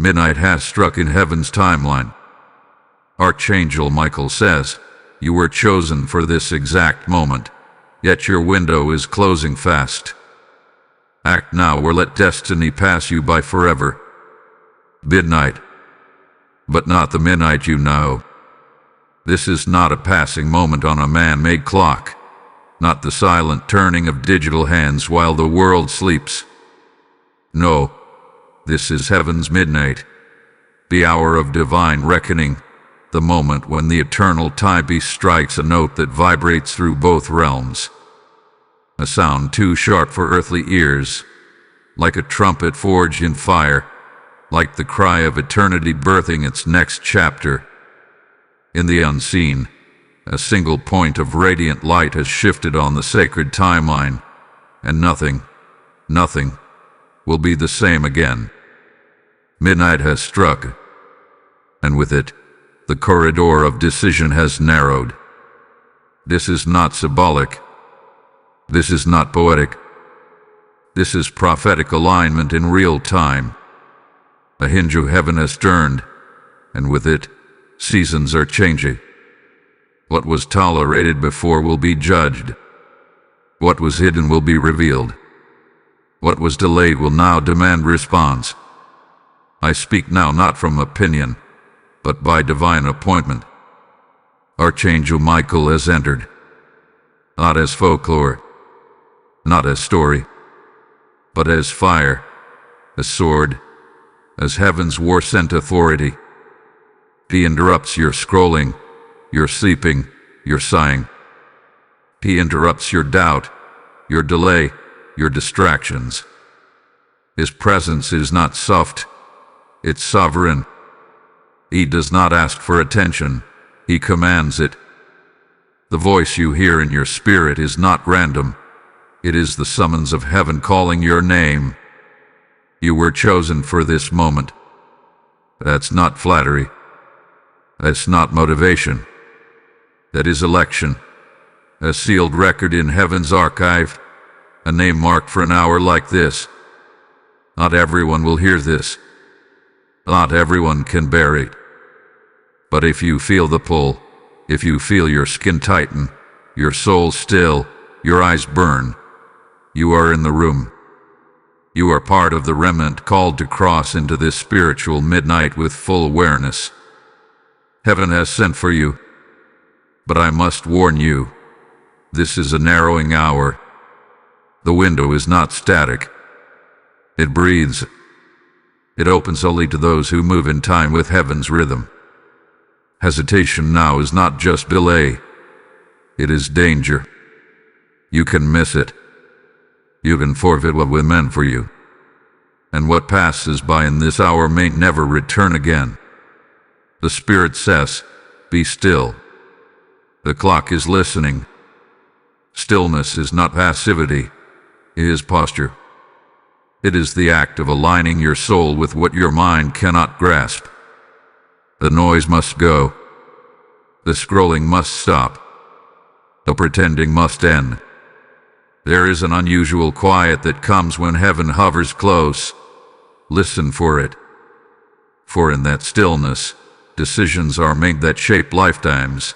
Midnight has struck in heaven's timeline. Archangel Michael says, you were chosen for this exact moment, yet your window is closing fast. Act now or let destiny pass you by forever. Midnight. But not the midnight you know. This is not a passing moment on a man-made clock, not the silent turning of digital hands while the world sleeps. No, this is heaven's midnight, the hour of divine reckoning, the moment when the eternal timepiece strikes a note that vibrates through both realms. A sound too sharp for earthly ears, like a trumpet forged in fire, like the cry of eternity birthing its next chapter. In the unseen, a single point of radiant light has shifted on the sacred timeline, and nothing will be the same again. Midnight has struck, and with it, the corridor of decision has narrowed. This is not symbolic. This is not poetic. This is prophetic alignment in real time. A hinge of heaven has turned, and with it, seasons are changing. What was tolerated before will be judged. What was hidden will be revealed. What was delayed will now demand response. I speak now not from opinion, but by divine appointment. Archangel Michael has entered, not as folklore, not as story, but as fire, as sword, as heaven's war-sent authority. He interrupts your scrolling, your sleeping, your sighing. He interrupts your doubt, your delay, your distractions. His presence is not soft, it's sovereign. He does not ask for attention, he commands it. The voice you hear in your spirit is not random. It is the summons of heaven calling your name. You were chosen for this moment. That's not flattery. That's not motivation. That is election. A sealed record in heaven's archive. A name marked for an hour like this. Not everyone will hear this. Not everyone can bear it. But if you feel the pull, if you feel your skin tighten, your soul still, your eyes burn, you are in the room. You are part of the remnant called to cross into this spiritual midnight with full awareness. Heaven has sent for you. But I must warn you, this is a narrowing hour. The window is not static. It breathes. It opens only to those who move in time with heaven's rhythm. Hesitation now is not just delay. It is danger. You can miss it. You can forfeit what was meant for you. And what passes by in this hour may never return again. The Spirit says, be still. The clock is listening. Stillness is not passivity. It is posture. It is the act of aligning your soul with what your mind cannot grasp. The noise must go. The scrolling must stop. The pretending must end. There is an unusual quiet that comes when heaven hovers close. Listen for it. For in that stillness, decisions are made that shape lifetimes.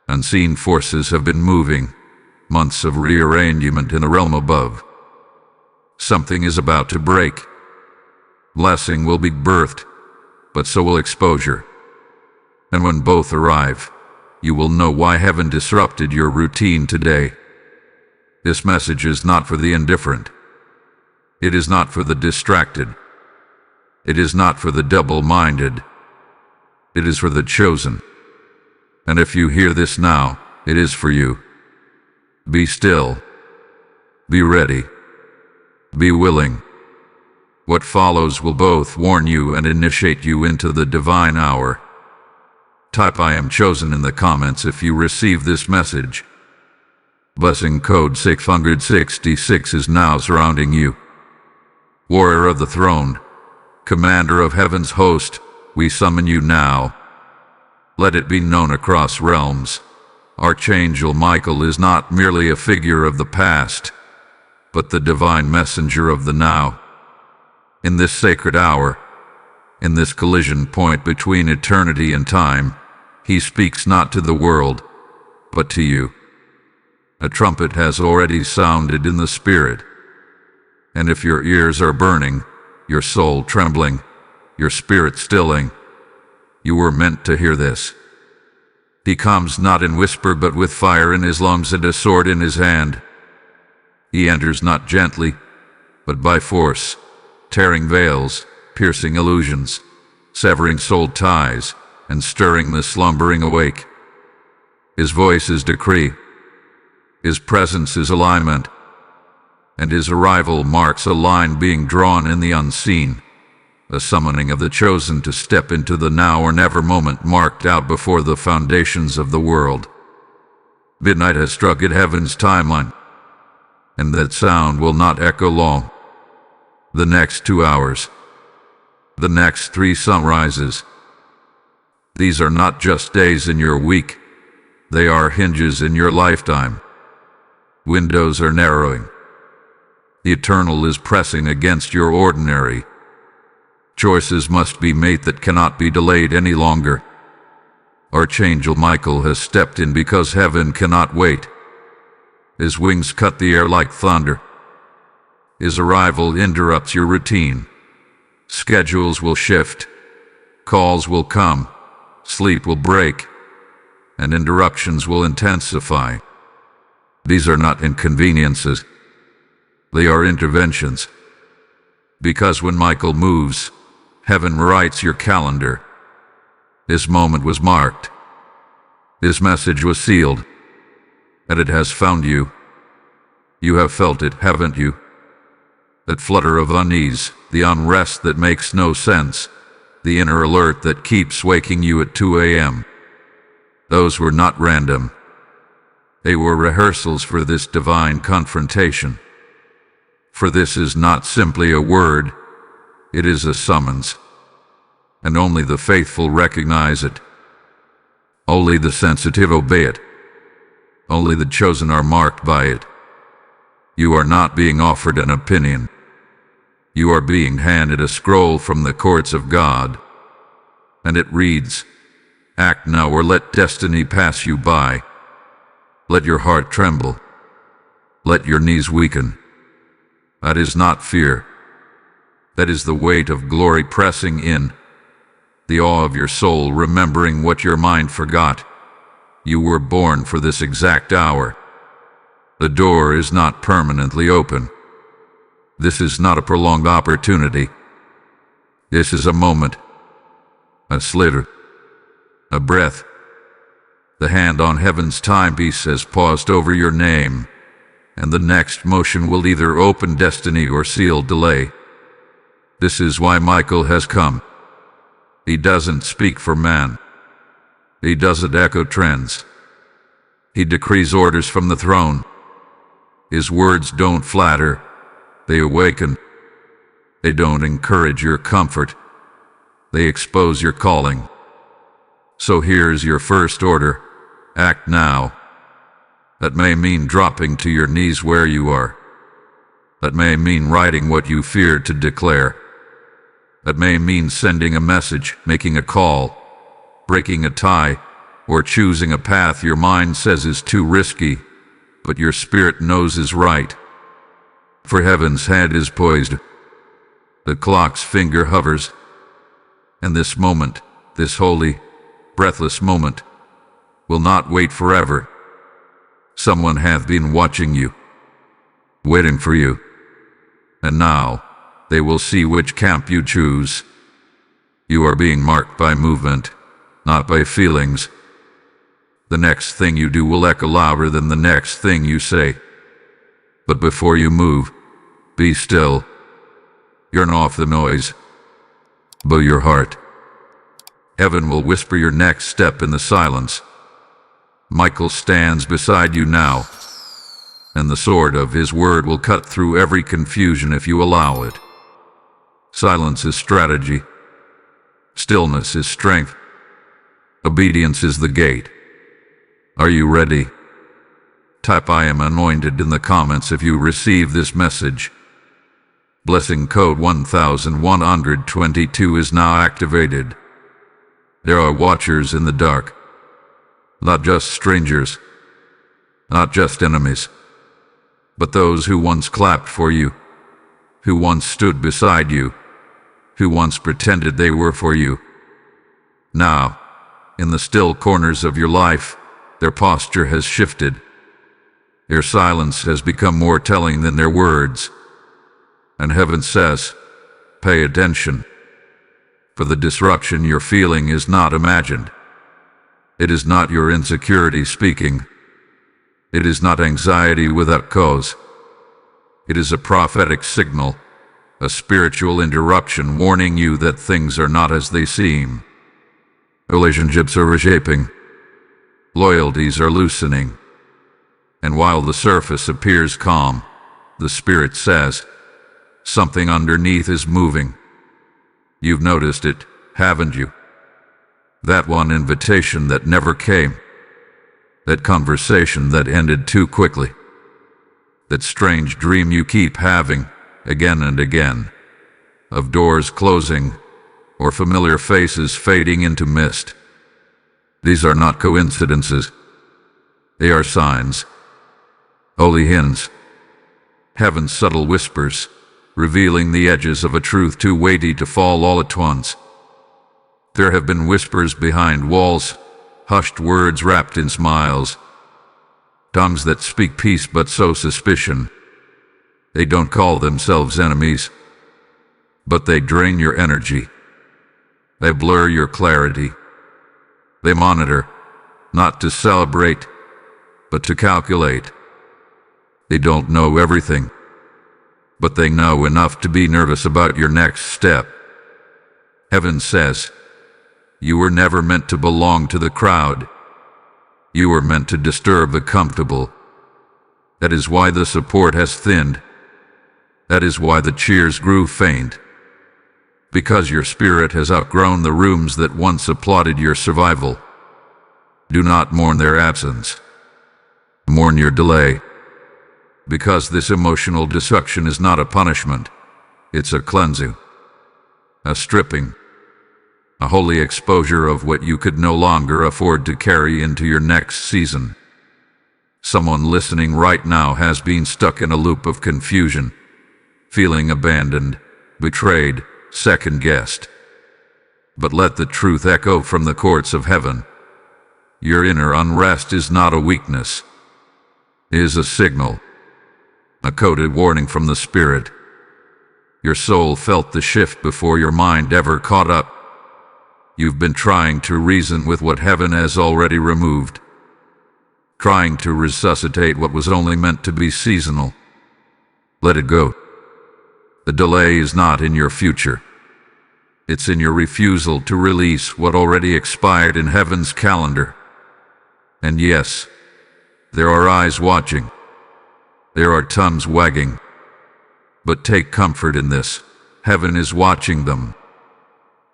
Unseen forces have been moving, months of rearrangement in the realm above. Something is about to break. Blessing will be birthed, but so will exposure. And when both arrive, you will know why heaven disrupted your routine today. This message is not for the indifferent. It is not for the distracted. It is not for the double-minded. It is for the chosen. And if you hear this now, it is for you. Be still. Be ready. Be willing. What follows will both warn you and initiate you into the divine hour. Type I am chosen in the comments if you receive this message. Blessing code 666 is now surrounding you. Warrior of the throne, commander of heaven's host, we summon you now. Let it be known across realms. Archangel Michael is not merely a figure of the past, but the divine messenger of the now. In this sacred hour, In this collision point between eternity and time, he speaks not to the world, but to you. A trumpet has already sounded in the spirit, and if your ears are burning, your soul trembling, your spirit stilling, you were meant to hear this. He comes not in whisper but with fire in his lungs and a sword in his hand. He enters not gently, but by force, tearing veils, piercing illusions, severing soul ties, and stirring the slumbering awake. His voice is decree, his presence is alignment, and his arrival marks a line being drawn in the unseen, a summoning of the chosen to step into the now or never moment marked out before the foundations of the world. Midnight has struck at heaven's timeline, and that sound will not echo long. The next 2 hours, the next 3 sunrises. These are not just days in your week, they are hinges in your lifetime. Windows are narrowing. The eternal is pressing against your ordinary. Choices must be made that cannot be delayed any longer. Archangel Michael has stepped in because heaven cannot wait. His wings cut the air like thunder. His arrival interrupts your routine. Schedules will shift. Calls will come. Sleep will break. And interruptions will intensify. These are not inconveniences. They are interventions. Because when Michael moves, heaven writes your calendar. This moment was marked. This message was sealed. And it has found you. You have felt it, haven't you? That flutter of unease, the unrest that makes no sense, the inner alert that keeps waking you at 2 a.m. Those were not random. They were rehearsals for this divine confrontation. For this is not simply a word, it is a summons. And only the faithful recognize it. Only the sensitive obey it. Only the chosen are marked by it. You are not being offered an opinion. You are being handed a scroll from the courts of God. And it reads, "Act now or let destiny pass you by. Let your heart tremble. Let your knees weaken." That is not fear. That is the weight of glory pressing in. The awe of your soul remembering what your mind forgot. You were born for this exact hour. The door is not permanently open. This is not a prolonged opportunity. This is a moment, a slither, a breath. The hand on heaven's timepiece has paused over your name, and the next motion will either open destiny or seal delay. This is why Michael has come. He doesn't speak for man. He doesn't echo trends. He decrees orders from the throne. His words don't flatter, they awaken. They don't encourage your comfort, they expose your calling. So here's your first order: act now. That may mean dropping to your knees where you are. That may mean writing what you fear to declare. That may mean sending a message, making a call, breaking a tie, or choosing a path your mind says is too risky, but your spirit knows is right. For heaven's hand is poised. The clock's finger hovers. And this moment, this holy, breathless moment, will not wait forever. Someone hath been watching you, waiting for you, and now they will see which camp you choose. You are being marked by movement, not by feelings. The next thing you do will echo louder than the next thing you say. But before you move, be still. Yearn off the noise. Bow your heart. Heaven will whisper your next step in the silence. Michael stands beside you now, and the sword of his word will cut through every confusion if you allow it. Silence is strategy. Stillness is strength. Obedience is the gate. Are you ready? Type "I am anointed" in the comments if you receive this message. Blessing code 1122 is now activated. There are watchers in the dark. Not just strangers. Not just enemies. But those who once clapped for you. Who once stood beside you. Who once pretended they were for you. Now, in the still corners of your life, their posture has shifted. Their silence has become more telling than their words. And heaven says, pay attention. For the disruption you're feeling is not imagined. It is not your insecurity speaking. It is not anxiety without cause. It is a prophetic signal, a spiritual interruption warning you that things are not as they seem. Relationships are reshaping. Loyalties are loosening. And while the surface appears calm, the Spirit says, something underneath is moving. You've noticed it, haven't you? That one invitation that never came. That conversation that ended too quickly. That strange dream you keep having, again and again, of doors closing or familiar faces fading into mist. These are not coincidences. They are signs. Holy hints. Heaven's subtle whispers, revealing the edges of a truth too weighty to fall all at once. There have been whispers behind walls, hushed words wrapped in smiles, tongues that speak peace but sow suspicion. They don't call themselves enemies, but they drain your energy. They blur your clarity. They monitor, not to celebrate, but to calculate. They don't know everything, but they know enough to be nervous about your next step. Heaven says, you were never meant to belong to the crowd. You were meant to disturb the comfortable. That is why the support has thinned. That is why the cheers grew faint. Because your spirit has outgrown the rooms that once applauded your survival. Do not mourn their absence. Mourn your delay. Because this emotional destruction is not a punishment. It's a cleansing. A stripping. A holy exposure of what you could no longer afford to carry into your next season. Someone listening right now has been stuck in a loop of confusion, feeling abandoned, betrayed, second-guessed. But let the truth echo from the courts of heaven. Your inner unrest is not a weakness. It is a signal, a coded warning from the Spirit. Your soul felt the shift before your mind ever caught up. You've been trying to reason with what heaven has already removed, trying to resuscitate what was only meant to be seasonal. Let it go. The delay is not in your future. It's in your refusal to release what already expired in heaven's calendar. And yes, there are eyes watching. There are tongues wagging. But take comfort in this. Heaven is watching them.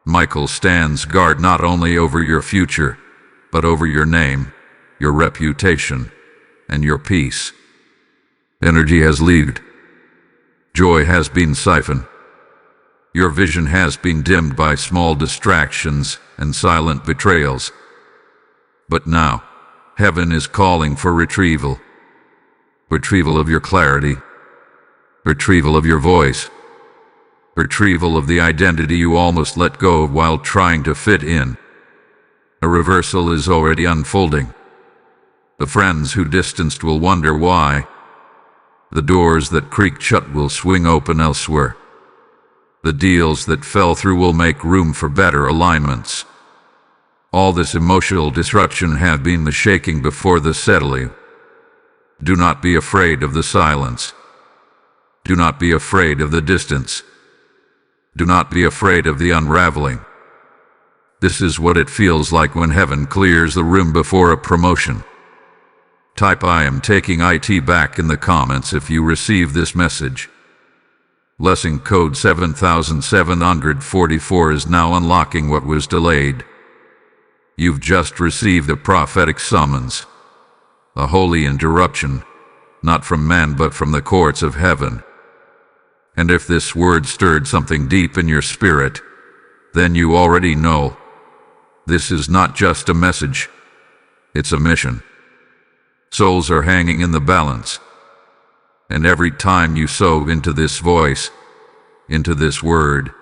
Michael stands guard not only over your future, but over your name, your reputation, and your peace. Energy has leaked. Joy has been siphoned. Your vision has been dimmed by small distractions and silent betrayals. But now, heaven is calling for retrieval. Retrieval of your clarity. Retrieval of your voice. Retrieval of the identity you almost let go of while trying to fit in. A reversal is already unfolding. The friends who distanced will wonder why. The doors that creaked shut will swing open elsewhere. The deals that fell through will make room for better alignments. All this emotional disruption have been the shaking before the settling. Do not be afraid of the silence. Do not be afraid of the distance. Do not be afraid of the unraveling. This is what it feels like when heaven clears the room before a promotion. Type I am taking IT back in the comments if you receive this message. Blessing code 7744 is now unlocking what was delayed. You've just received a prophetic summons. A holy interruption, not from man but from the courts of heaven. And if this word stirred something deep in your spirit, then you already know. This is not just a message, it's a mission. Souls are hanging in the balance. And every time you sow into this voice, into this word,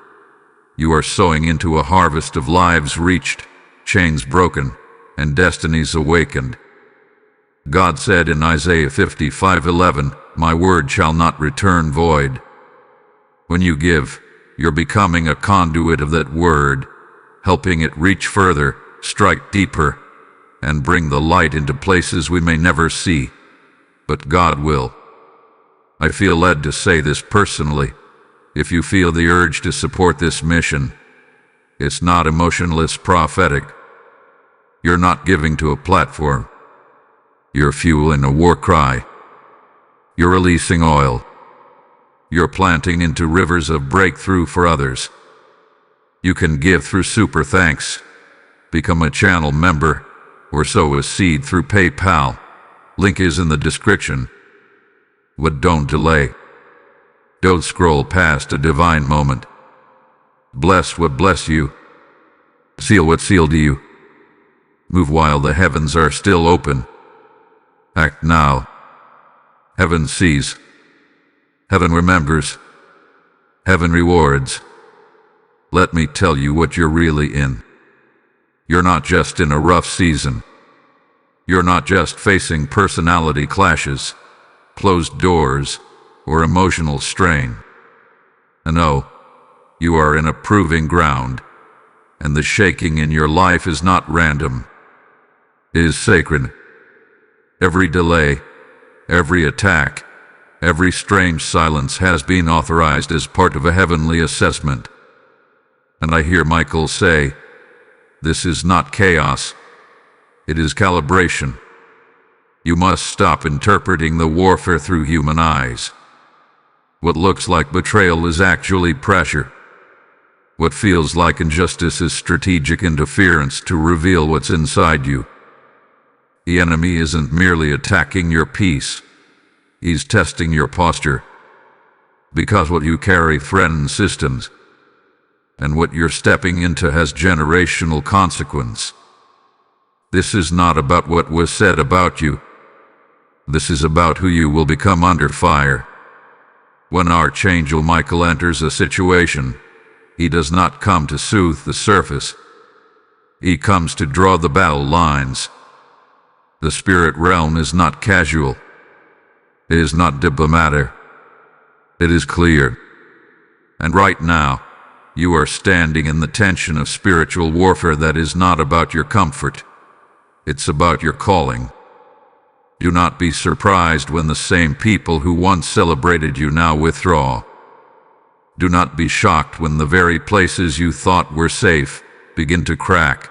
you are sowing into a harvest of lives reached, chains broken, and destinies awakened. God said in Isaiah 55:11, "My word shall not return void." When you give, you're becoming a conduit of that word, helping it reach further, strike deeper, and bring the light into places we may never see, but God will. I feel led to say this personally. If you feel the urge to support this mission, it's not emotionless prophetic. You're not giving to a platform. You're fueling a war cry. You're releasing oil. You're planting into rivers of breakthrough for others. You can give through Super Thanks, become a channel member, or sow a seed through PayPal. Link is in the description. But don't delay. Don't scroll past a divine moment. Bless what bless you. Seal what sealed you. Move while the heavens are still open. Act now. Heaven sees. Heaven remembers. Heaven rewards. Let me tell you what you're really in. You're not just in a rough season. You're not just facing personality clashes, closed doors, or emotional strain. No, you are in a proving ground, and the shaking in your life is not random. It is sacred. Every delay, every attack, every strange silence has been authorized as part of a heavenly assessment. And I hear Michael say, this is not chaos. It is calibration. You must stop interpreting the warfare through human eyes. What looks like betrayal is actually pressure. What feels like injustice is strategic interference to reveal what's inside you. The enemy isn't merely attacking your peace. He's testing your posture. Because what you carry threatens systems, and what you're stepping into has generational consequence. This is not about what was said about you. This is about who you will become under fire. When Archangel Michael enters a situation, he does not come to soothe the surface. He comes to draw the battle lines. The spirit realm is not casual. It is not diplomatic. It is clear. And right now, you are standing in the tension of spiritual warfare that is not about your comfort. It's about your calling. Do not be surprised when the same people who once celebrated you now withdraw. Do not be shocked when the very places you thought were safe begin to crack.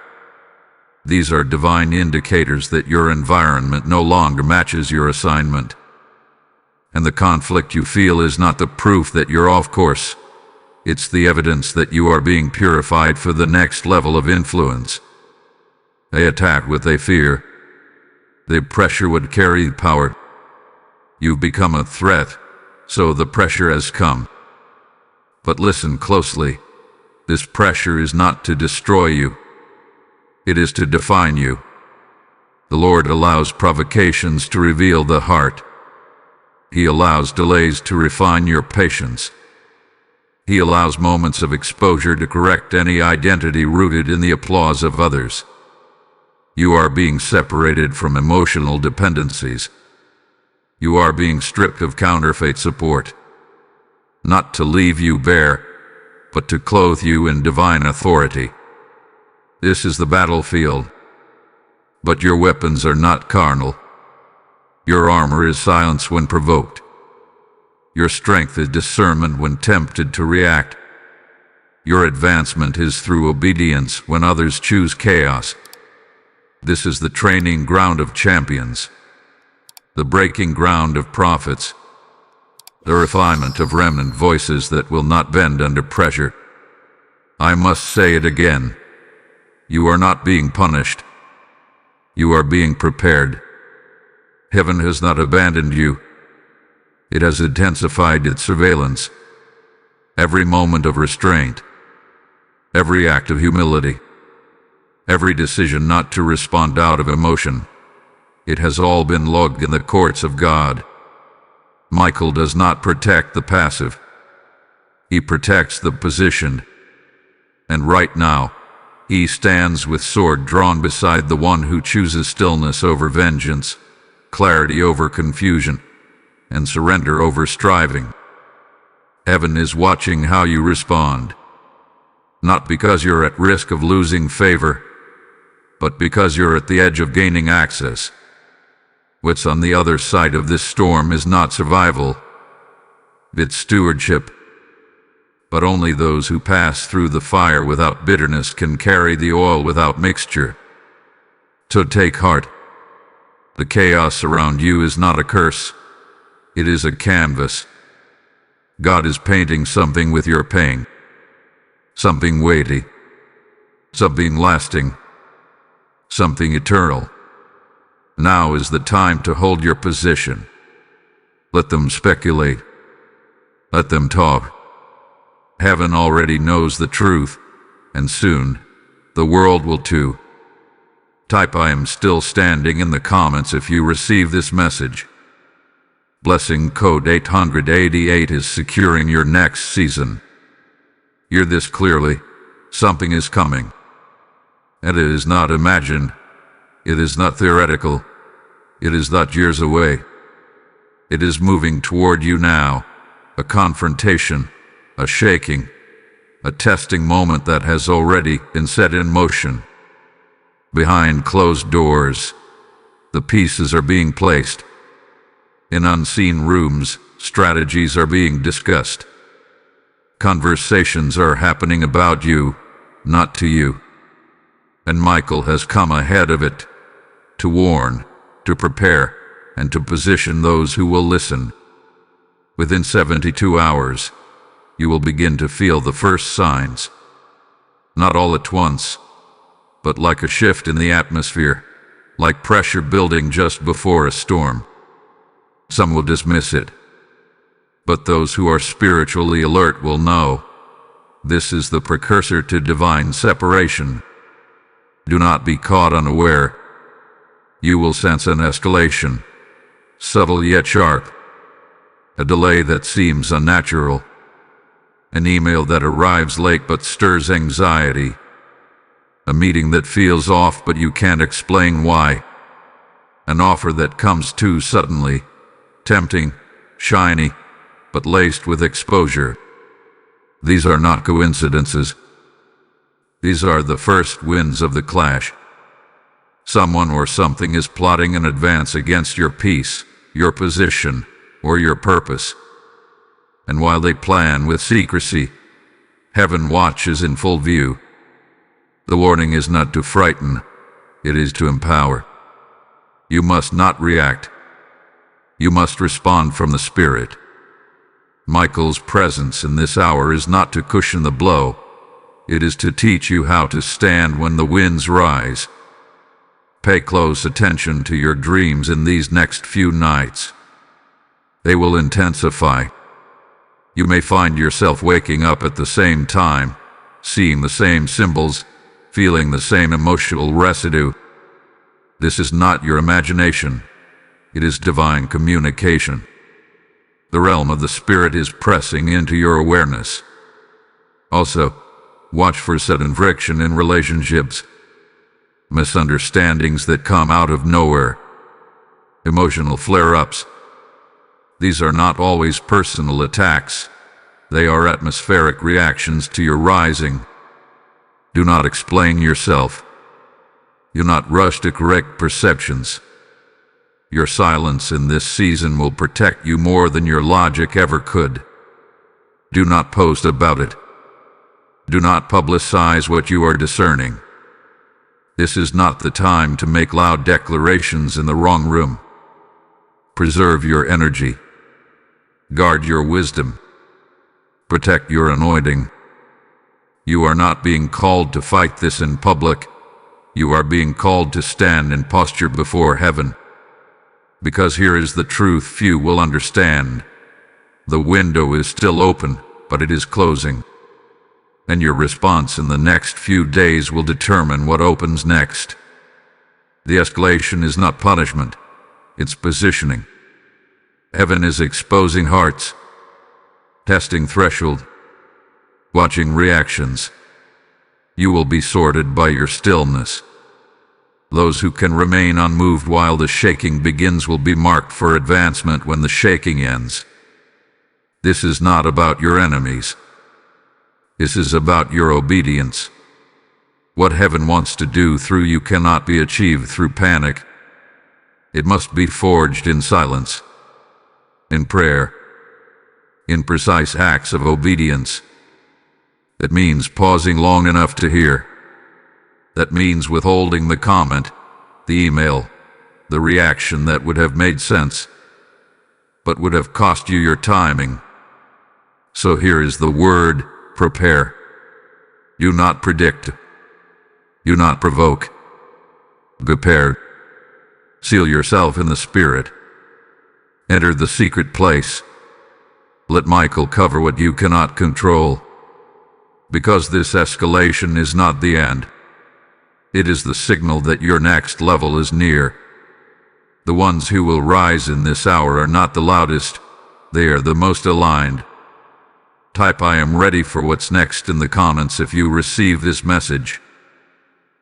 These are divine indicators that your environment no longer matches your assignment. And the conflict you feel is not the proof that you're off course. It's the evidence that you are being purified for the next level of influence. They attack what they fear. They pressure what carry power. You've become a threat, so the pressure has come. But listen closely. This pressure is not to destroy you. It is to define you. The Lord allows provocations to reveal the heart. He allows delays to refine your patience. He allows moments of exposure to correct any identity rooted in the applause of others. You are being separated from emotional dependencies. You are being stripped of counterfeit support. Not to leave you bare, but to clothe you in divine authority. This is the battlefield. But your weapons are not carnal. Your armor is silence when provoked. Your strength is discernment when tempted to react. Your advancement is through obedience when others choose chaos. This is the training ground of champions, the breaking ground of prophets, the refinement of remnant voices that will not bend under pressure. I must say it again. You are not being punished. You are being prepared. Heaven has not abandoned you. It has intensified its surveillance. every moment of restraint, every act of humility, every decision not to respond out of emotion. It has all been logged in the courts of God. Michael does not protect the passive. He protects the positioned. And right now, he stands with sword drawn beside the one who chooses stillness over vengeance, clarity over confusion, and surrender over striving. Heaven is watching how you respond, not because you're at risk of losing favor, but because you're at the edge of gaining access. What's on the other side of this storm is not survival, it's stewardship. But only those who pass through the fire without bitterness can carry the oil without mixture. So take heart. The chaos around you is not a curse. It is a canvas. God is painting something with your pain. Something weighty. Something lasting. Something eternal. Now is the time to hold your position. Let them speculate. Let them talk. Heaven already knows the truth, and soon the world will too. Type "I am still standing" in the comments if you receive this message. Blessing code 888 is securing your next season. Hear this clearly. Something is coming. And it is not imagined. It is not theoretical. It is not years away. It is moving toward you now. A confrontation, a shaking, a testing moment that has already been set in motion. Behind closed doors, the pieces are being placed. In unseen rooms, strategies are being discussed. Conversations are happening about you, not to you. And Michael has come ahead of it, to warn, to prepare, and to position those who will listen. Within 72 hours, you will begin to feel the first signs. Not all at once, but like a shift in the atmosphere, like pressure building just before a storm. Some will dismiss it, but those who are spiritually alert will know. This is the precursor to divine separation. Do not be caught unaware. You will sense an escalation, subtle yet sharp, a delay that seems unnatural. An email that arrives late but stirs anxiety. A meeting that feels off but you can't explain why. An offer that comes too suddenly, tempting, shiny, but laced with exposure. These are not coincidences. These are the first winds of the clash. Someone or something is plotting in advance against your peace, your position, or your purpose. And while they plan with secrecy, heaven watches in full view. The warning is not to frighten, it is to empower. You must not react. You must respond from the Spirit. Michael's presence in this hour is not to cushion the blow. It is to teach you how to stand when the winds rise. Pay close attention to your dreams in these next few nights. They will intensify. You may find yourself waking up at the same time, seeing the same symbols, feeling the same emotional residue. This is not your imagination. It is divine communication. The realm of the Spirit is pressing into your awareness. Also, watch for sudden friction in relationships. Misunderstandings that come out of nowhere. Emotional flare-ups. These are not always personal attacks. They are atmospheric reactions to your rising. Do not explain yourself. Do not rush to correct perceptions. Your silence in this season will protect you more than your logic ever could. Do not post about it. Do not publicize what you are discerning. This is not the time to make loud declarations in the wrong room. Preserve your energy. Guard your wisdom. Protect your anointing. You are not being called to fight this in public. You are being called to stand in posture before heaven. Because here is the truth few will understand. The window is still open, but it is closing. And your response in the next few days will determine what opens next. The escalation is not punishment, it's positioning. Heaven is exposing hearts, testing threshold, watching reactions. You will be sorted by your stillness. Those who can remain unmoved while the shaking begins will be marked for advancement when the shaking ends. This is not about your enemies. This is about your obedience. What heaven wants to do through you cannot be achieved through panic. It must be forged in silence, in prayer, in precise acts of obedience. That means pausing long enough to hear. That means withholding the comment, the email, the reaction that would have made sense, but would have cost you your timing. So here is the word: prepare. Do not predict. Do not provoke. Prepare. Seal yourself in the Spirit. Enter the secret place. Let Michael cover what you cannot control. Because this escalation is not the end. It is the signal that your next level is near. The ones who will rise in this hour are not the loudest, they are the most aligned. Type "I am ready for what's next" in the comments if you receive this message.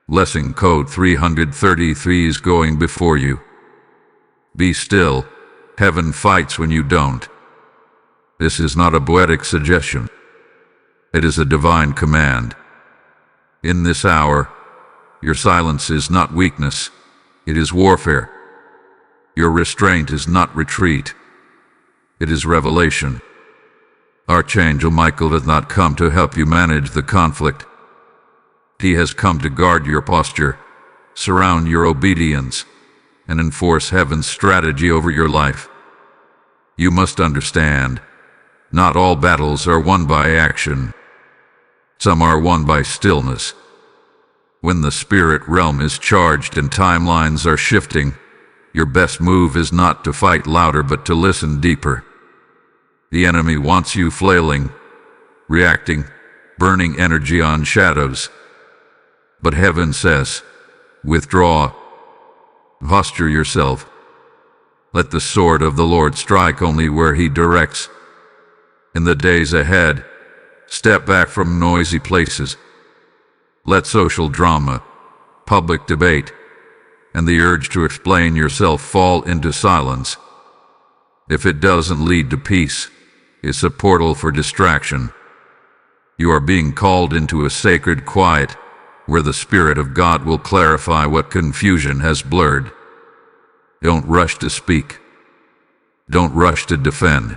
Blessing code 333 is going before you. Be still. Heaven fights when you don't. This is not a poetic suggestion. It is a divine command. In this hour, your silence is not weakness, it is warfare. Your restraint is not retreat, it is revelation. Archangel Michael has not come to help you manage the conflict. He has come to guard your posture, surround your obedience, and enforce heaven's strategy over your life. You must understand, not all battles are won by action. Some are won by stillness. When the spirit realm is charged and timelines are shifting, your best move is not to fight louder but to listen deeper. The enemy wants you flailing, reacting, burning energy on shadows. But heaven says, withdraw. Posture yourself. Let the sword of the Lord strike only where he directs. In the days ahead, step back from noisy places. Let social drama, public debate, and the urge to explain yourself fall into silence. If it doesn't lead to peace, it's a portal for distraction. You are being called into a sacred quiet, where the Spirit of God will clarify what confusion has blurred. Don't rush to speak. Don't rush to defend.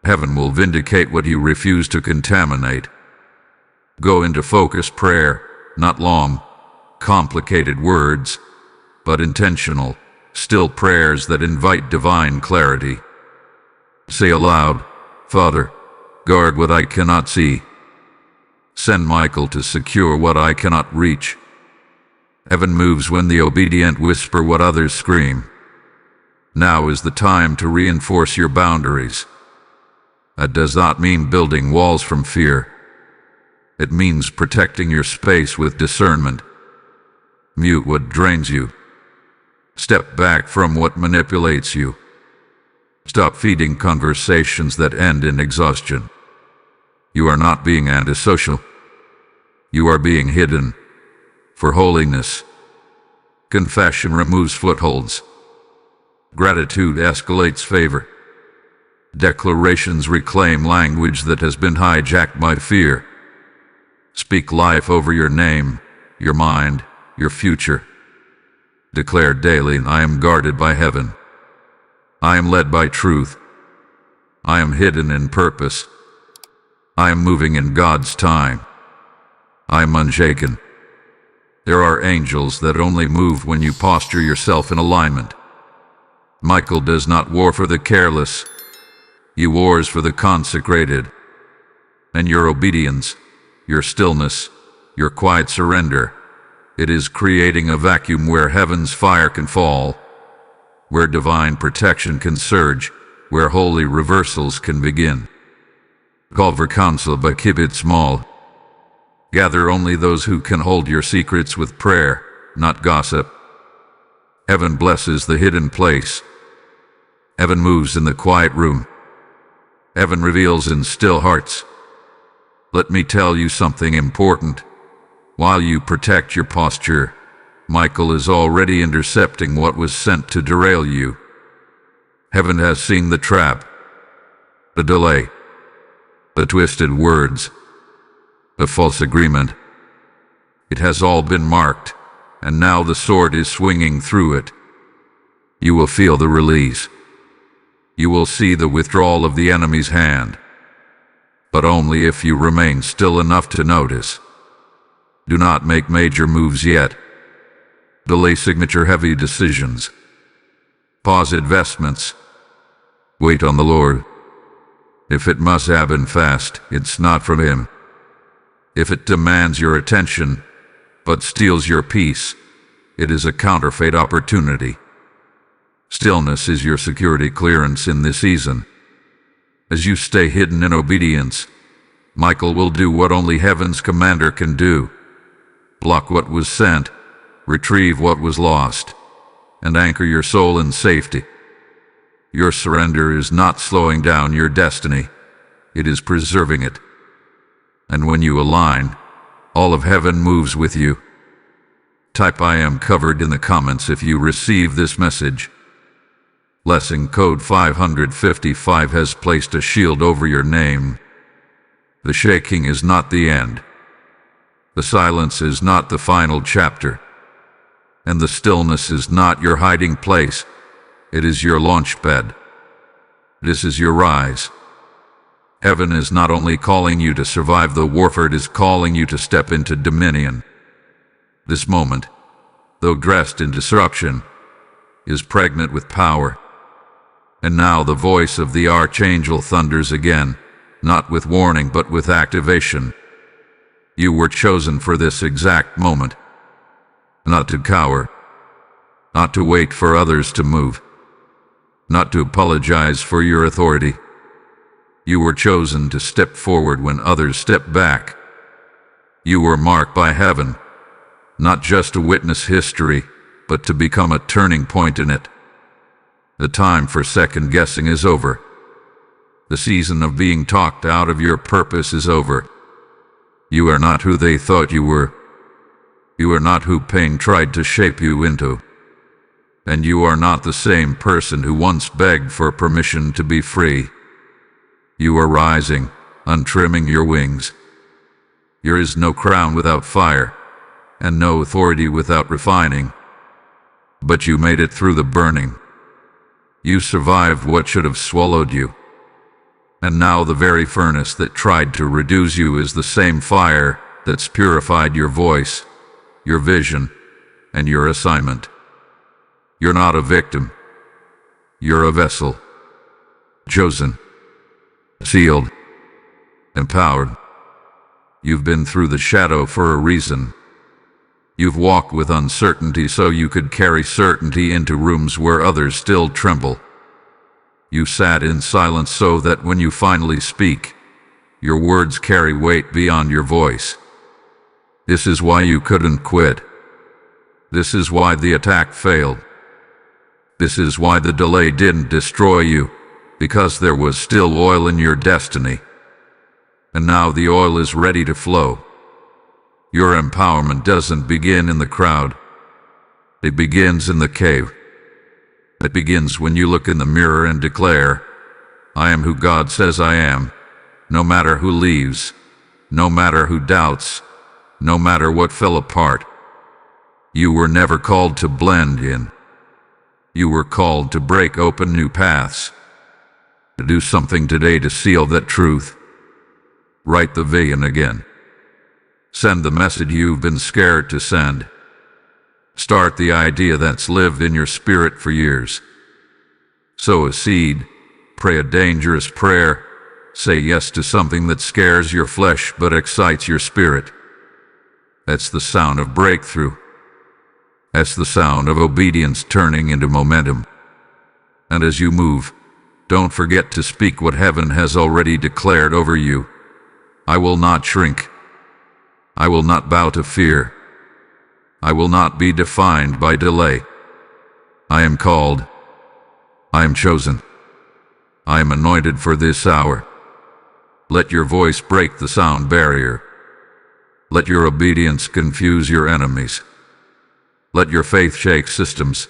Heaven will vindicate what you refuse to contaminate. Go into focused prayer, not long, complicated words, but intentional, still prayers that invite divine clarity. Say aloud, Father, guard what I cannot see. Send Michael to secure what I cannot reach. Heaven moves when the obedient whisper what others scream. Now is the time to reinforce your boundaries. That does not mean building walls from fear. It means protecting your space with discernment. Mute what drains you. Step back from what manipulates you. Stop feeding conversations that end in exhaustion. You are not being antisocial. You are being hidden. For holiness. Confession removes footholds. Gratitude escalates favor. Declarations reclaim language that has been hijacked by fear. Speak life over your name, your mind, your future. Declare daily, I am guarded by heaven. I am led by truth. I am hidden in purpose. I am moving in God's time. I am unshaken. There are angels that only move when you posture yourself in alignment. Michael does not war for the careless. He wars for the consecrated. And your obedience, your stillness, your quiet surrender, it is creating a vacuum where heaven's fire can fall, where divine protection can surge, where holy reversals can begin. Culver counsel but keep it small. Gather only those who can hold your secrets with prayer, not gossip. Heaven blesses the hidden place. Heaven moves in the quiet room. Heaven reveals in still hearts. Let me tell you something important. While you protect your posture, Michael is already intercepting what was sent to derail you. Heaven has seen the trap, the delay, the twisted words, the false agreement. It has all been marked, and now the sword is swinging through it. You will feel the release. You will see the withdrawal of the enemy's hand, but only if you remain still enough to notice. Do not make major moves yet. Delay signature-heavy decisions. Pause investments. Wait on the Lord. If it must happen fast, it's not from Him. If it demands your attention, but steals your peace, it is a counterfeit opportunity. Stillness is your security clearance in this season. As you stay hidden in obedience, Michael will do what only Heaven's commander can do. Block what was sent, retrieve what was lost, and anchor your soul in safety. Your surrender is not slowing down your destiny, it is preserving it. And when you align, all of heaven moves with you. Type "I am covered" in the comments if you receive this message. Blessing code 555 has placed a shield over your name. The shaking is not the end. The silence is not the final chapter. And the stillness is not your hiding place. It is your launch bed. This is your rise. Heaven is not only calling you to survive the warfare, it is calling you to step into dominion. This moment, though dressed in disruption, is pregnant with power. And now the voice of the Archangel thunders again, not with warning but with activation. You were chosen for this exact moment. Not to cower. Not to wait for others to move. Not to apologize for your authority. You were chosen to step forward when others step back. You were marked by heaven, not just to witness history, but to become a turning point in it. The time for second guessing is over. The season of being talked out of your purpose is over. You are not who they thought you were. You are not who pain tried to shape you into. And you are not the same person who once begged for permission to be free. You are rising, untrimming your wings. There is no crown without fire, and no authority without refining. But you made it through the burning. You survived what should have swallowed you. And now the very furnace that tried to reduce you is the same fire that's purified your voice, your vision, and your assignment. You're not a victim. You're a vessel. Chosen. Sealed. Empowered. You've been through the shadow for a reason. You've walked with uncertainty so you could carry certainty into rooms where others still tremble. You sat in silence so that when you finally speak, your words carry weight beyond your voice. This is why you couldn't quit. This is why the attack failed. This is why the delay didn't destroy you, because there was still oil in your destiny. And now the oil is ready to flow. Your empowerment doesn't begin in the crowd. It begins in the cave. It begins when you look in the mirror and declare, "I am who God says I am," no matter who leaves, no matter who doubts, no matter what fell apart. You were never called to blend in. You were called to break open new paths. To do something today to seal that truth. Write the vision again. Send the message you've been scared to send. Start the idea that's lived in your spirit for years. Sow a seed, pray a dangerous prayer, say yes to something that scares your flesh but excites your spirit. That's the sound of breakthrough. That's the sound of obedience turning into momentum. And as you move, Don't forget to speak what heaven has already declared over you. I will not shrink. I will not bow to fear. I will not be defined by delay. I am called. I am chosen. I am anointed for this hour. Let your voice break the sound barrier. Let your obedience confuse your enemies. Let your faith shake systems.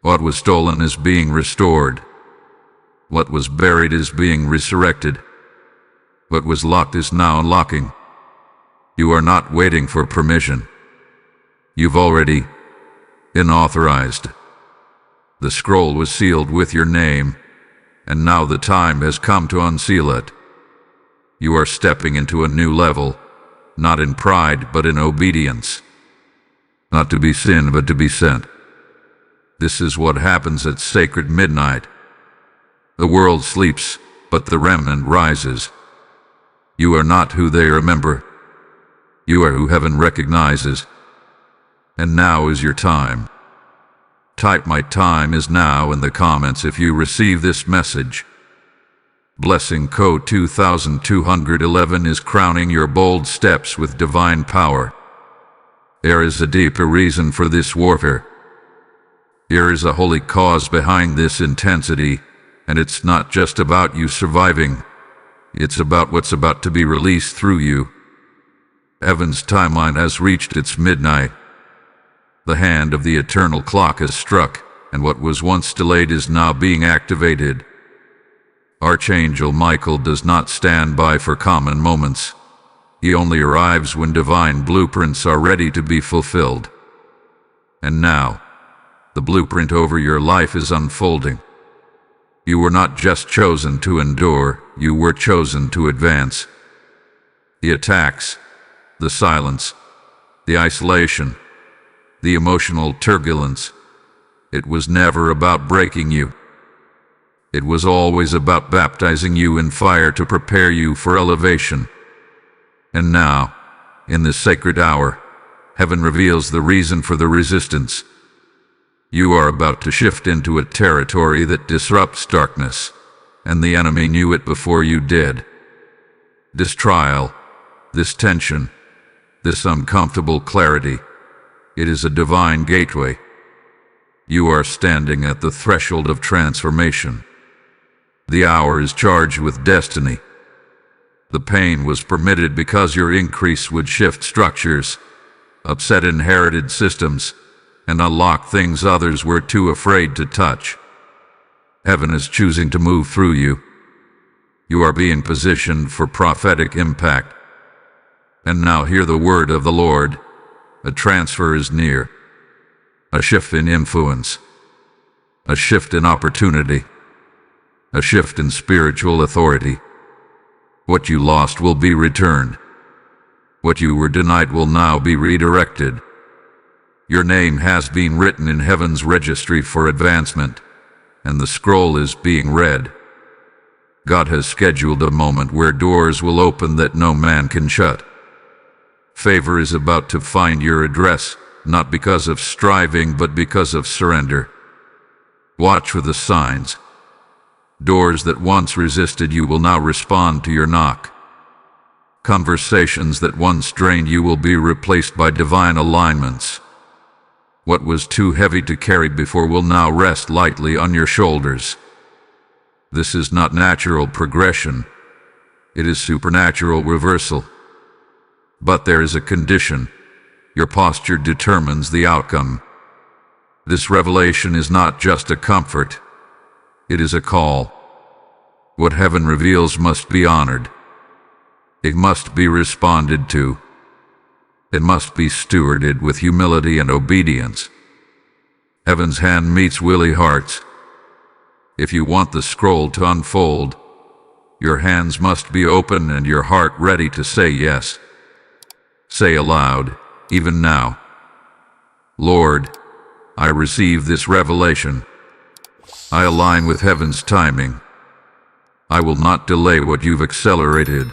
What was stolen is being restored. What was buried is being resurrected. What was locked is now unlocking. You are not waiting for permission. You've already been authorized. The scroll was sealed with your name, and now the time has come to unseal it. You are stepping into a new level, not in pride but in obedience. Not to be seen but to be sent. This is what happens at sacred midnight. The world sleeps, but the remnant rises. You are not who they remember. You are who heaven recognizes. And now is your time. Type "My time is now" in the comments if you receive this message. Blessing code 2211 is crowning your bold steps with divine power. There is a deeper reason for this warfare. There is a holy cause behind this intensity, and it's not just about you surviving. It's about what's about to be released through you. Heaven's timeline has reached its midnight. The hand of the eternal clock has struck, and what was once delayed is now being activated. Archangel Michael does not stand by for common moments. He only arrives when divine blueprints are ready to be fulfilled. And now, the blueprint over your life is unfolding. You were not just chosen to endure, you were chosen to advance. The attacks, the silence, the isolation, the emotional turbulence, it was never about breaking you. It was always about baptizing you in fire to prepare you for elevation. And now, in this sacred hour, heaven reveals the reason for the resistance. You are about to shift into a territory that disrupts darkness, and the enemy knew it before you did. This trial, this tension, this uncomfortable clarity, it is a divine gateway. You are standing at the threshold of transformation. The hour is charged with destiny. The pain was permitted because your increase would shift structures, upset inherited systems, and unlock things others were too afraid to touch. Heaven is choosing to move through you. You are being positioned for prophetic impact. And now hear the word of the Lord. A transfer is near. A shift in influence. A shift in opportunity. A shift in spiritual authority. What you lost will be returned. What you were denied will now be redirected. Your name has been written in heaven's registry for advancement, and the scroll is being read. God has scheduled a moment where doors will open that no man can shut. Favor is about to find your address, not because of striving, but because of surrender. Watch for the signs. Doors that once resisted you will now respond to your knock. Conversations that once drained you will be replaced by divine alignments. What was too heavy to carry before will now rest lightly on your shoulders. This is not natural progression. It is supernatural reversal. But there is a condition. Your posture determines the outcome. This revelation is not just a comfort. It is a call. What heaven reveals must be honored. It must be responded to. It must be stewarded with humility and obedience. Heaven's hand meets willing hearts. If you want the scroll to unfold, your hands must be open and your heart ready to say yes. Say aloud, even now, Lord, I receive this revelation. I align with heaven's timing. I will not delay what you've accelerated.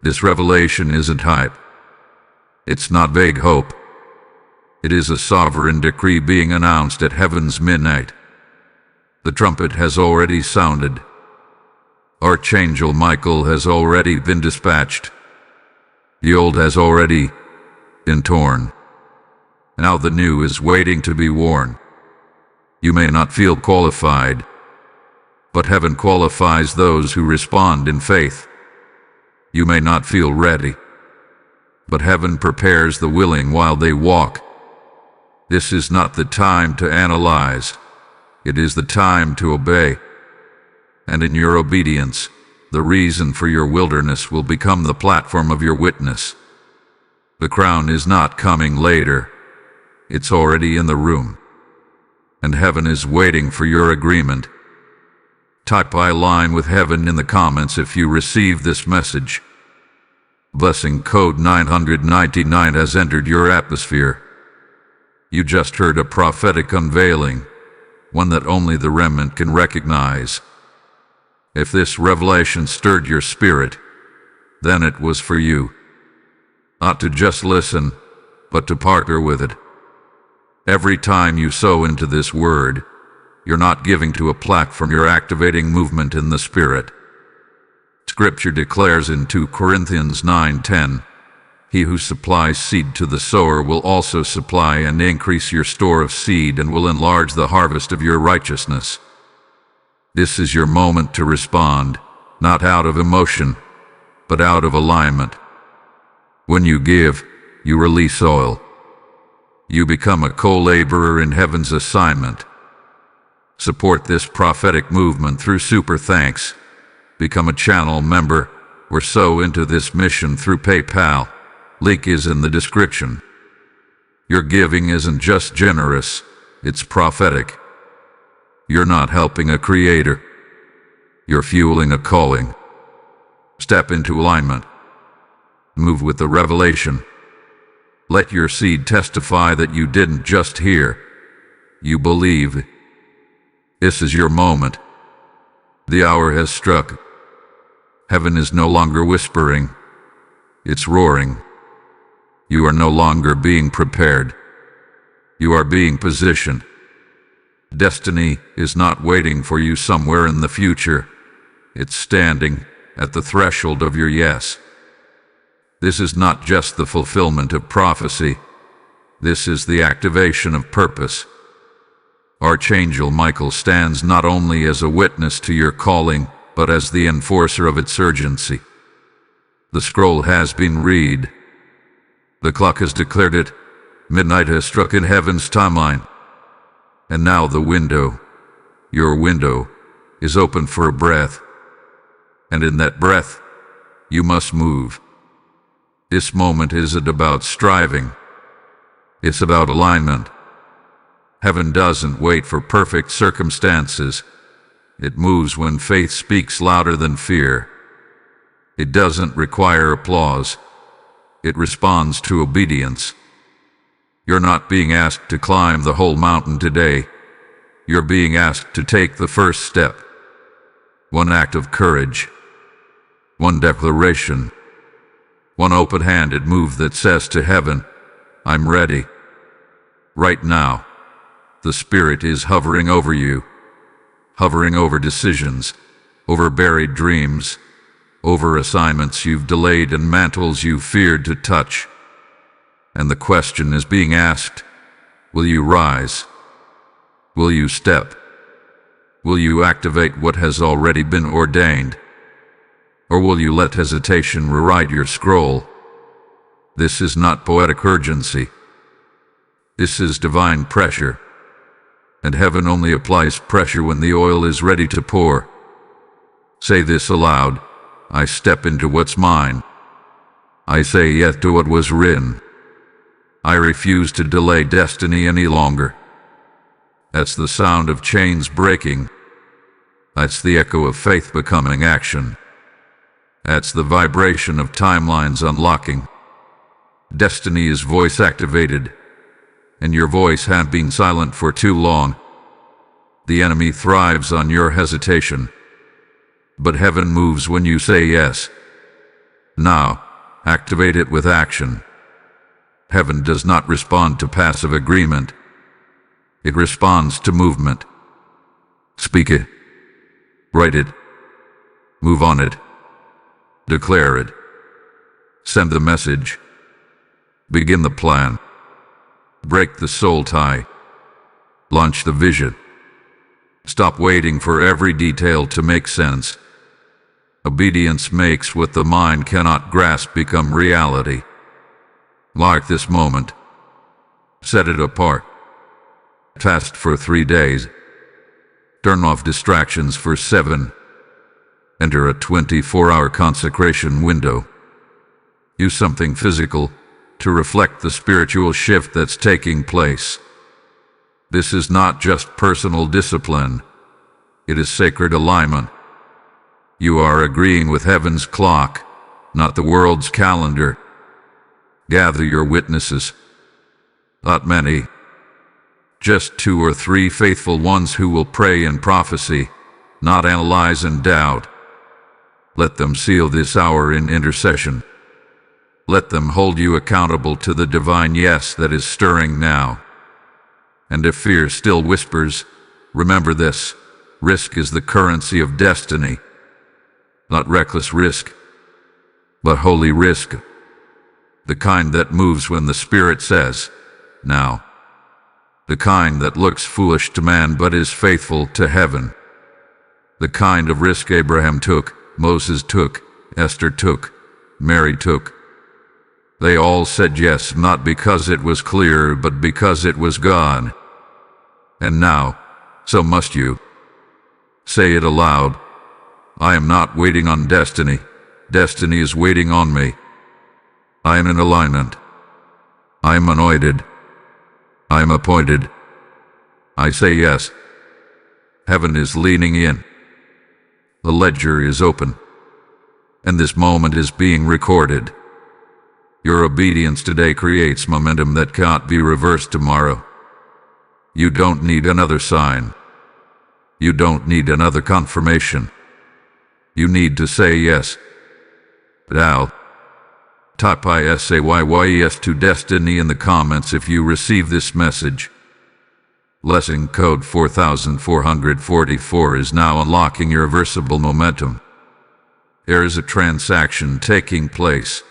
This revelation isn't hype. It's not vague hope. It is a sovereign decree being announced at heaven's midnight. The trumpet has already sounded. Archangel Michael has already been dispatched. The old has already been torn. Now the new is waiting to be worn. You may not feel qualified, but heaven qualifies those who respond in faith. You may not feel ready, but heaven prepares the willing while they walk. This is not the time to analyze. It is the time to obey. And in your obedience, the reason for your wilderness will become the platform of your witness. The crown is not coming later. It's already in the room. And heaven is waiting for your agreement. Type "I align with heaven" in the comments if you receive this message. Blessing code 999 has entered your atmosphere. You just heard a prophetic unveiling, one that only the remnant can recognize. If this revelation stirred your spirit, then it was for you. Not to just listen, but to partner with it. Every time you sow into this word, you're not giving to a platform, you're activating movement in the Spirit. Scripture declares in 2 Corinthians 9:10, "He who supplies seed to the sower will also supply and increase your store of seed and will enlarge the harvest of your righteousness." This is your moment to respond, not out of emotion, but out of alignment. When you give, you release oil. You become a co-laborer in heaven's assignment. Support this prophetic movement through super thanks. Become a channel member or sow into this mission through PayPal. Link is in the description. Your giving isn't just generous, it's prophetic. You're not helping a creator. You're fueling a calling. Step into alignment. Move with the revelation. Let your seed testify that you didn't just hear. You believe. This is your moment. The hour has struck. Heaven is no longer whispering. It's roaring. You are no longer being prepared. You are being positioned. Destiny is not waiting for you somewhere in the future. It's standing at the threshold of your yes. This is not just the fulfillment of prophecy. This is the activation of purpose. Archangel Michael stands not only as a witness to your calling, but as the enforcer of its urgency. The scroll has been read. The clock has declared it. Midnight has struck in heaven's timeline. And now the window, your window, is open for a breath. And in that breath, you must move. This moment isn't about striving. It's about alignment. Heaven doesn't wait for perfect circumstances. It moves when faith speaks louder than fear. It doesn't require applause. It responds to obedience. You're not being asked to climb the whole mountain today. You're being asked to take the first step. One act of courage. One declaration. One open-handed move that says to heaven, "I'm ready." Right now, the Spirit is hovering over you, hovering over decisions, over buried dreams, over assignments you've delayed and mantles you feared to touch. And the question is being asked, will you rise? Will you step? Will you activate what has already been ordained? Or will you let hesitation rewrite your scroll? This is not poetic urgency. This is divine pressure. And heaven only applies pressure when the oil is ready to pour. Say this aloud: I step into what's mine. I say yes to what was written. I refuse to delay destiny any longer. That's the sound of chains breaking. That's the echo of faith becoming action. That's the vibration of timelines unlocking. Destiny is voice activated, and your voice had been silent for too long. The enemy thrives on your hesitation, but heaven moves when you say yes. Now, activate it with action. Heaven does not respond to passive agreement. It responds to movement. Speak it. Write it. Move on it. Declare it. Send the message. Begin the plan. Break the soul tie. Launch the vision. Stop waiting for every detail to make sense. Obedience makes what the mind cannot grasp become reality. Mark this moment. Set it apart. Fast for 3 days. Turn off distractions for 7. Enter a 24-hour consecration window. Use something physical to reflect the spiritual shift that's taking place. This is not just personal discipline. It is sacred alignment. You are agreeing with heaven's clock, not the world's calendar. Gather your witnesses. Not many. Just 2 or 3 faithful ones who will pray in prophecy, not analyze and doubt. Let them seal this hour in intercession. Let them hold you accountable to the divine yes that is stirring now. And if fear still whispers, remember this: risk is the currency of destiny. Not reckless risk, but holy risk. The kind that moves when the Spirit says, now. The kind that looks foolish to man but is faithful to heaven. The kind of risk Abraham took, Moses took, Esther took, Mary took. They all said yes, not because it was clear, but because it was God. And now, so must you. Say it aloud. I am not waiting on destiny. Destiny is waiting on me. I am in alignment. I am anointed. I am appointed. I say yes. Heaven is leaning in. The ledger is open. And this moment is being recorded. Your obedience today creates momentum that can't be reversed tomorrow. You don't need another sign. You don't need another confirmation. You need to say yes. Now, type ISAYYES to destiny in the comments if you receive this message. Blessing code 4444 is now unlocking irreversible momentum. There is a transaction taking place,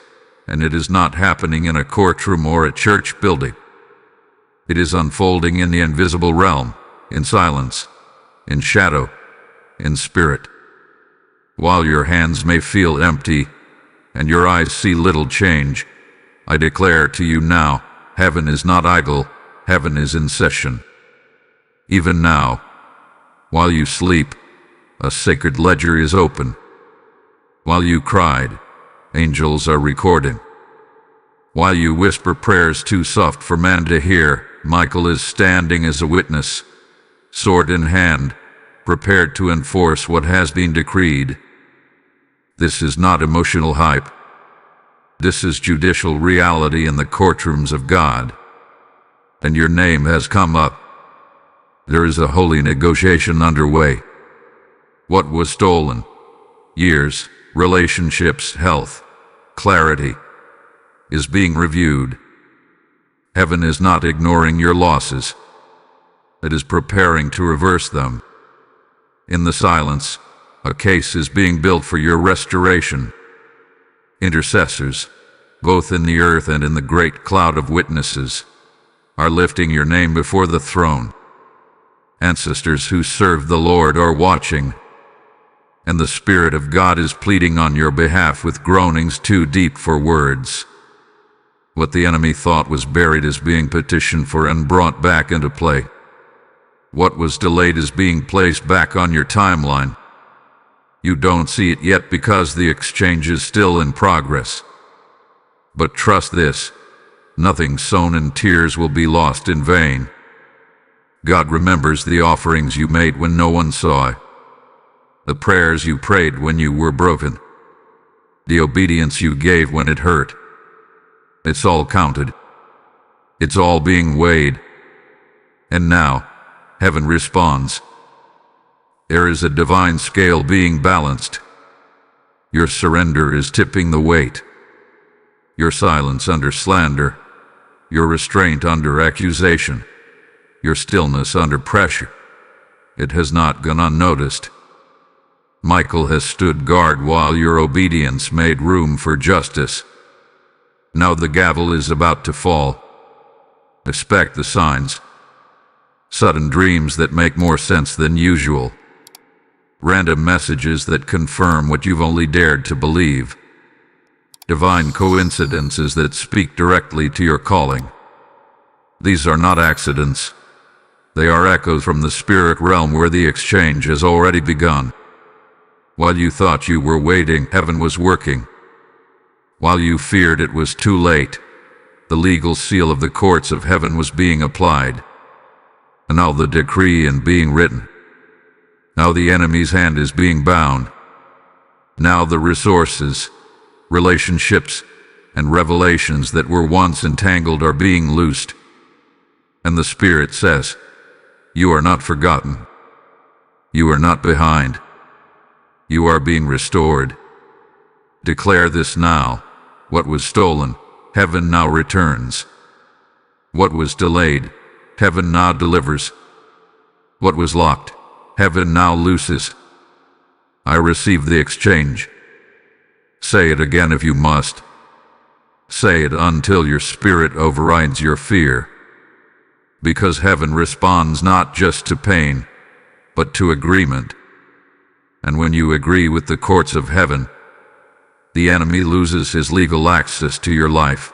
and it is not happening in a courtroom or a church building. It is unfolding in the invisible realm, in silence, in shadow, in spirit. While your hands may feel empty, and your eyes see little change, I declare to you now, heaven is not idle, heaven is in session. Even now, while you sleep, a sacred ledger is open. While you cried, angels are recording. While you whisper prayers too soft for man to hear, Michael is standing as a witness, sword in hand, prepared to enforce what has been decreed. This is not emotional hype. This is judicial reality in the courtrooms of God. And your name has come up. There is a holy negotiation underway. What was stolen? Years, relationships, health, clarity, is being reviewed. Heaven is not ignoring your losses. It is preparing to reverse them. In the silence, a case is being built for your restoration. Intercessors, both in the earth and in the great cloud of witnesses, are lifting your name before the throne. Ancestors who serve the Lord are watching, and the Spirit of God is pleading on your behalf with groanings too deep for words. What the enemy thought was buried is being petitioned for and brought back into play. What was delayed is being placed back on your timeline. You don't see it yet because the exchange is still in progress. But trust this, nothing sown in tears will be lost in vain. God remembers the offerings you made when no one saw, the prayers you prayed when you were broken, the obedience you gave when it hurt. It's all counted. It's all being weighed. And now, heaven responds. There is a divine scale being balanced. Your surrender is tipping the weight. Your silence under slander. Your restraint under accusation. Your stillness under pressure. It has not gone unnoticed. Michael has stood guard while your obedience made room for justice. Now the gavel is about to fall. Expect the signs. Sudden dreams that make more sense than usual. Random messages that confirm what you've only dared to believe. Divine coincidences that speak directly to your calling. These are not accidents. They are echoes from the spirit realm where the exchange has already begun. While you thought you were waiting, heaven was working. While you feared it was too late, the legal seal of the courts of heaven was being applied. And now the decree is being written. Now the enemy's hand is being bound. Now the resources, relationships, and revelations that were once entangled are being loosed. And the Spirit says, you are not forgotten. You are not behind. You are being restored. Declare this now. What was stolen, heaven now returns. What was delayed, heaven now delivers. What was locked, heaven now looses. I receive the exchange. Say it again if you must. Say it until your spirit overrides your fear. Because heaven responds not just to pain, but to agreement. And when you agree with the courts of heaven, the enemy loses his legal access to your life.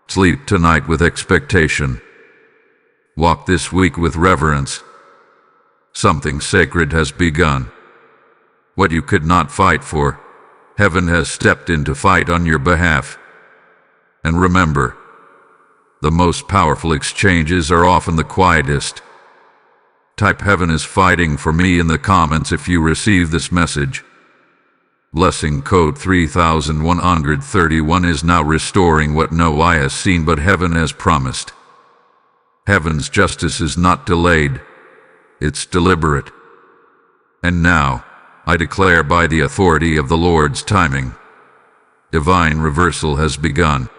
Sleep tonight with expectation. Walk this week with reverence. Something sacred has begun. What you could not fight for, heaven has stepped in to fight on your behalf. And remember, the most powerful exchanges are often the quietest. Type "Heaven is fighting for me" in the comments if you receive this message. Blessing code 3131 is now restoring what no eye has seen but heaven has promised. Heaven's justice is not delayed. It's deliberate. And now, I declare by the authority of the Lord's timing, divine reversal has begun.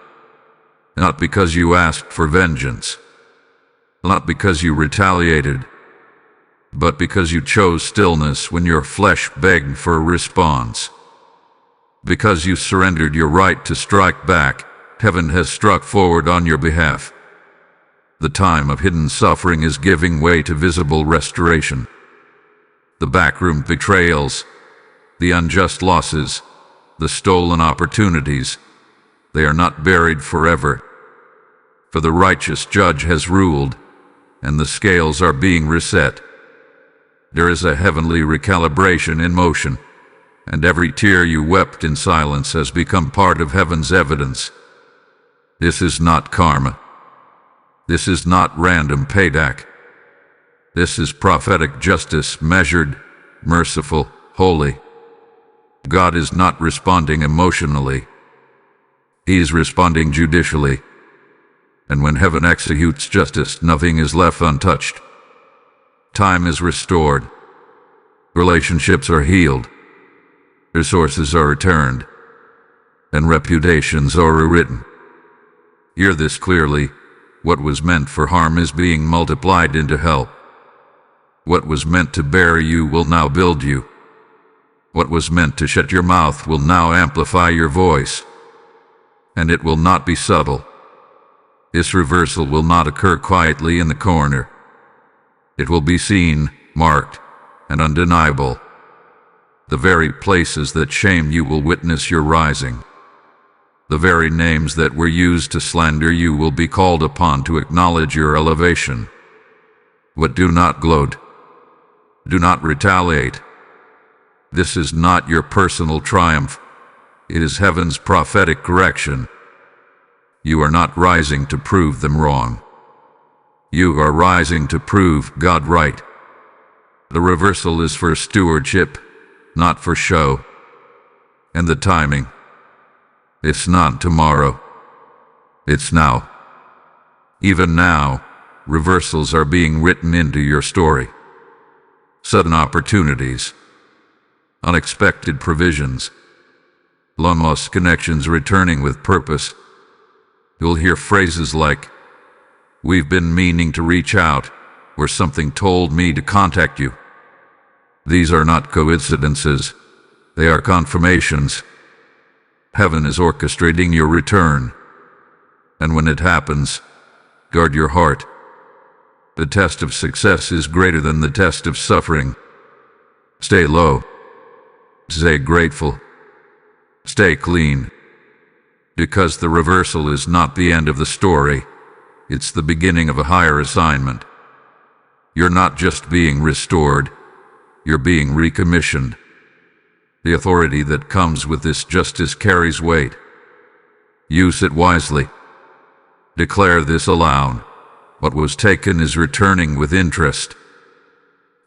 Not because you asked for vengeance, not because you retaliated, but because you chose stillness when your flesh begged for a response. Because you surrendered your right to strike back, heaven has struck forward on your behalf. The time of hidden suffering is giving way to visible restoration. The backroom betrayals, the unjust losses, the stolen opportunities, they are not buried forever. For the righteous judge has ruled, and the scales are being reset. There is a heavenly recalibration in motion, and every tear you wept in silence has become part of heaven's evidence. This is not karma. This is not random payback. This is prophetic justice, measured, merciful, holy. God is not responding emotionally. He is responding judicially. And when heaven executes justice, nothing is left untouched. Time is restored. Relationships are healed. Resources are returned. And reputations are rewritten. Hear this clearly. What was meant for harm is being multiplied into help. What was meant to bury you will now build you. What was meant to shut your mouth will now amplify your voice. And it will not be subtle. This reversal will not occur quietly in the corner. It will be seen, marked, and undeniable. The very places that shamed you will witness your rising. The very names that were used to slander you will be called upon to acknowledge your elevation. But do not gloat. Do not retaliate. This is not your personal triumph. It is heaven's prophetic correction. You are not rising to prove them wrong. You are rising to prove God right. The reversal is for stewardship, not for show. And the timing, it's not tomorrow. It's now. Even now, reversals are being written into your story. Sudden opportunities, unexpected provisions, long-lost connections returning with purpose. You'll hear phrases like, "We've been meaning to reach out," where something told me to contact you. These are not coincidences. They are confirmations. Heaven is orchestrating your return. And when it happens, guard your heart. The test of success is greater than the test of suffering. Stay low. Stay grateful. Stay clean. Because the reversal is not the end of the story. It's the beginning of a higher assignment. You're not just being restored. You're being recommissioned. The authority that comes with this justice carries weight. Use it wisely. Declare this aloud. What was taken is returning with interest.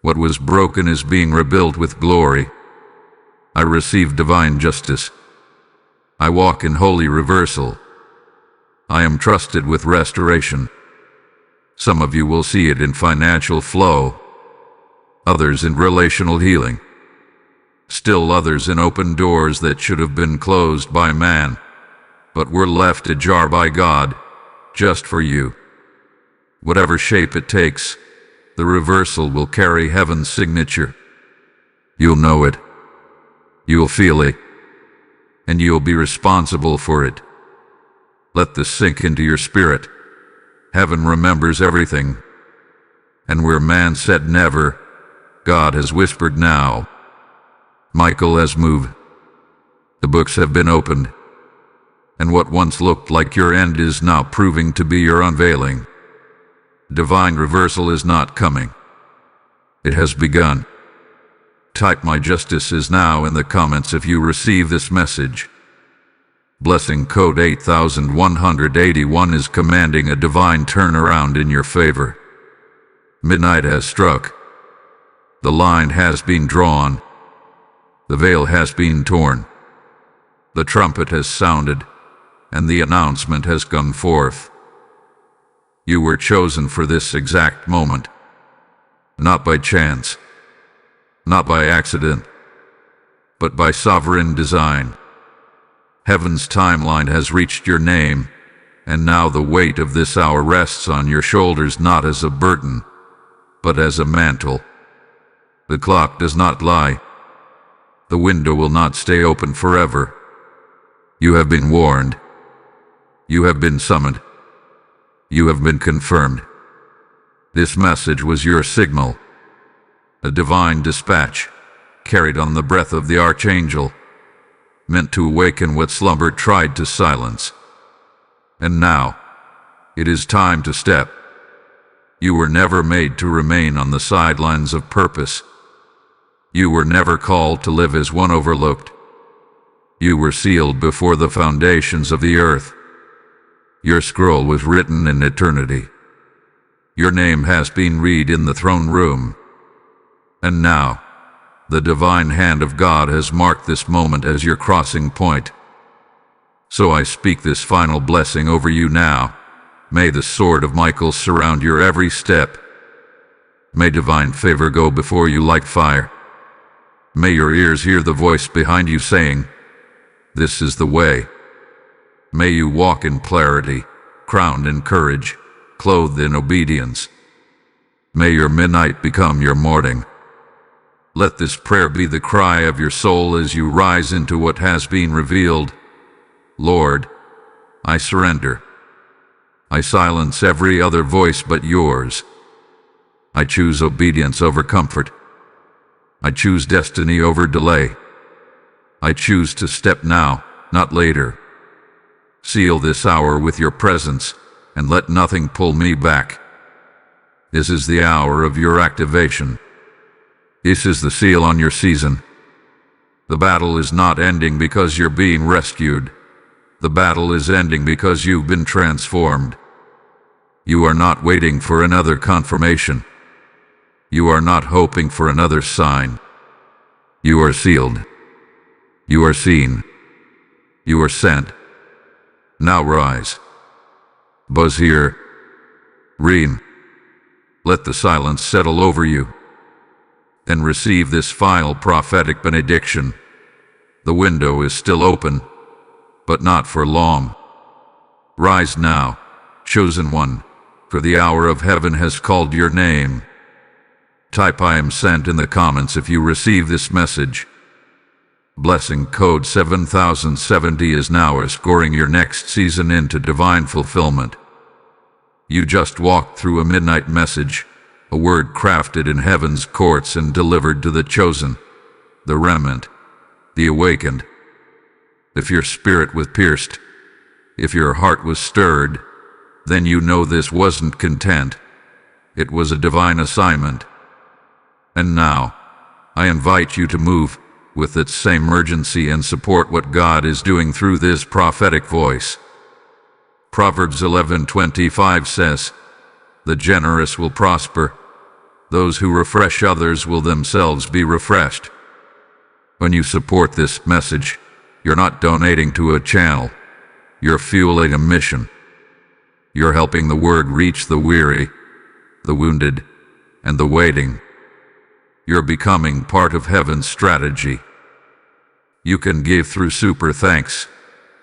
What was broken is being rebuilt with glory. I receive divine justice. I walk in holy reversal. I am trusted with restoration. Some of you will see it in financial flow, others in relational healing, still others in open doors that should have been closed by man, but were left ajar by God, just for you. Whatever shape it takes, the reversal will carry heaven's signature. You'll know it. You'll feel it. And you'll be responsible for it. Let this sink into your spirit. Heaven remembers everything. And where man said never, God has whispered now. Michael has moved. The books have been opened. And what once looked like your end is now proving to be your unveiling. Divine reversal is not coming. It has begun. Type "My justice is now" in the comments if you receive this message. Blessing code 8181 is commanding a divine turnaround in your favor. Midnight has struck. The line has been drawn. The veil has been torn. The trumpet has sounded, and the announcement has gone forth. You were chosen for this exact moment. Not by chance. Not by accident. But by sovereign design. Heaven's timeline has reached your name, and now the weight of this hour rests on your shoulders not as a burden, but as a mantle. The clock does not lie. The window will not stay open forever. You have been warned. You have been summoned. You have been confirmed. This message was your signal. A divine dispatch, carried on the breath of the Archangel, meant to awaken what slumber tried to silence. And now, it is time to step. You were never made to remain on the sidelines of purpose. You were never called to live as one overlooked. You were sealed before the foundations of the earth. Your scroll was written in eternity. Your name has been read in the throne room. And now, the divine hand of God has marked this moment as your crossing point. So I speak this final blessing over you now. May the sword of Michael surround your every step. May divine favor go before you like fire. May your ears hear the voice behind you saying, "This is the way." May you walk in clarity, crowned in courage, clothed in obedience. May your midnight become your morning. Let this prayer be the cry of your soul as you rise into what has been revealed. Lord, I surrender. I silence every other voice but yours. I choose obedience over comfort. I choose destiny over delay. I choose to step now, not later. Seal this hour with your presence, and let nothing pull me back. This is the hour of your activation. This is the seal on your season. The battle is not ending because you're being rescued. The battle is ending because you've been transformed. You are not waiting for another confirmation. You are not hoping for another sign. You are sealed. You are seen. You are sent. Now rise. Buzz here. Reem. Let the silence settle over you. Then receive this final prophetic benediction. The window is still open, but not for long. Rise now, chosen one, for the hour of heaven has called your name. Type "I am sent" in the comments if you receive this message. Blessing code 7070 is now escorting your next season into divine fulfillment. You just walked through a midnight message, a word crafted in heaven's courts and delivered to the chosen, the remnant, the awakened. If your spirit was pierced, if your heart was stirred, then you know this wasn't content. It was a divine assignment. And now, I invite you to move with that same urgency and support what God is doing through this prophetic voice. Proverbs 11:25 says, "The generous will prosper. Those who refresh others will themselves be refreshed." When you support this message, you're not donating to a channel. You're fueling a mission. You're helping the word reach the weary, the wounded, and the waiting. You're becoming part of heaven's strategy. You can give through Super Thanks,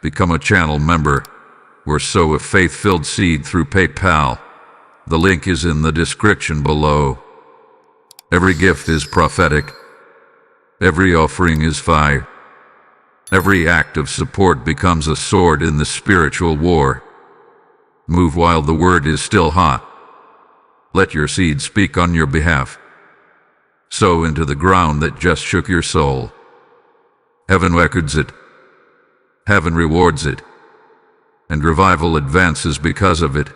become a channel member, or sow a faith-filled seed through PayPal. The link is in the description below. Every gift is prophetic. Every offering is fire. Every act of support becomes a sword in the spiritual war. Move while the word is still hot. Let your seed speak on your behalf. Sow into the ground that just shook your soul. Heaven records it. Heaven rewards it. And revival advances because of it.